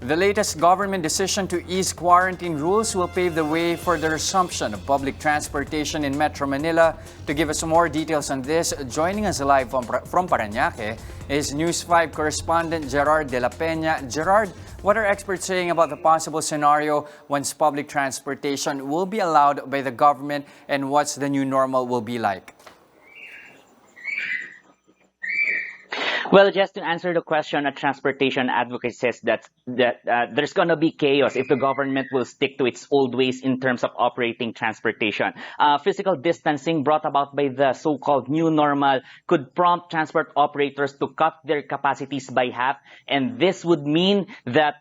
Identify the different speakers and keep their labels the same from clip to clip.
Speaker 1: The latest government decision to ease quarantine rules will pave the way for the resumption of public transportation in Metro Manila. To give us more details on this, joining us live from Parañaque is News 5 correspondent Gerard de la Peña. Gerard, what are experts saying about the possible scenario once public transportation will be allowed by the government, and what's the new normal will be like?
Speaker 2: Well, just to answer the question, a transportation advocate says that there's going to be chaos if the government will stick to its old ways in terms of operating transportation. Physical distancing brought about by the so-called new normal could prompt transport operators to cut their capacities by half, and this would mean that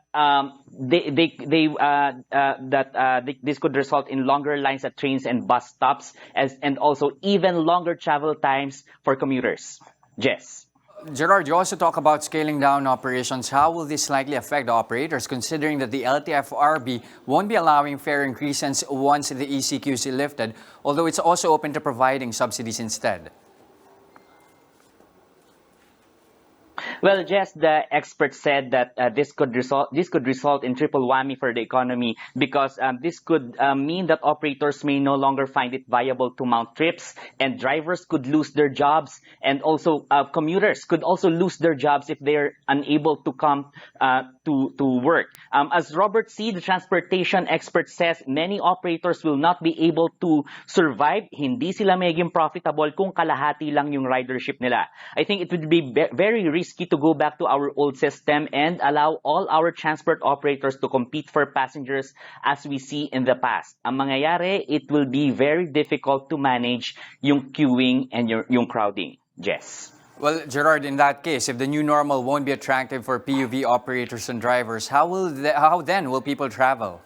Speaker 2: this could result in longer lines at trains and bus stops, and also even longer travel times for commuters. Jess.
Speaker 1: Gerard, you also talk about scaling down operations. How will this likely affect the operators, considering that the LTFRB won't be allowing fare increases once the ECQ is lifted, although it's also open to providing subsidies instead?
Speaker 2: Well, Jess, the experts said that this could result in triple whammy for the economy, because this could mean that operators may no longer find it viable to mount trips, and drivers could lose their jobs, and also commuters could also lose their jobs if they're unable to come to work. As Robert C., the transportation expert, says, many operators will not be able to survive. Hindi sila magiging profitable kung kalahati lang yung ridership nila. I think it would be very risky to go back to our old system and allow all our transport operators to compete for passengers as we see in the past. Ang mangyayari, it will be very difficult to manage yung queuing and yung crowding. Jess.
Speaker 1: Well, Gerard, in that case, if the new normal won't be attractive for PUV operators and drivers, how then will people travel?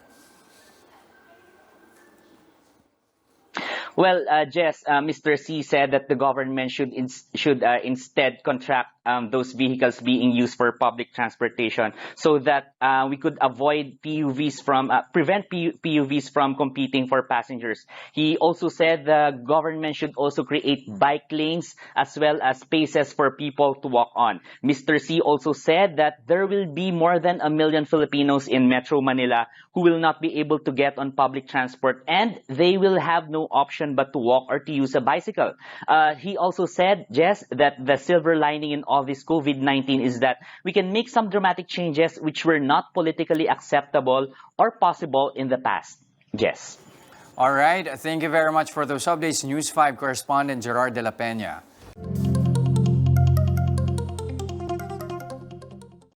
Speaker 2: Well, Jess, Mr. C said that the government should instead contract those vehicles being used for public transportation, so that we could avoid prevent PUVs from competing for passengers. He also said the government should also create bike lanes as well as spaces for people to walk on. Mr. C also said that there will be more than 1 million Filipinos in Metro Manila who will not be able to get on public transport, and they will have no option but to walk or to use a bicycle. He also said, Jess, that the silver lining in all this COVID-19 is that we can make some dramatic changes which were not politically acceptable or possible in the past. Jess.
Speaker 1: All right. Thank you very much for those updates. News 5 correspondent Gerard de la Peña.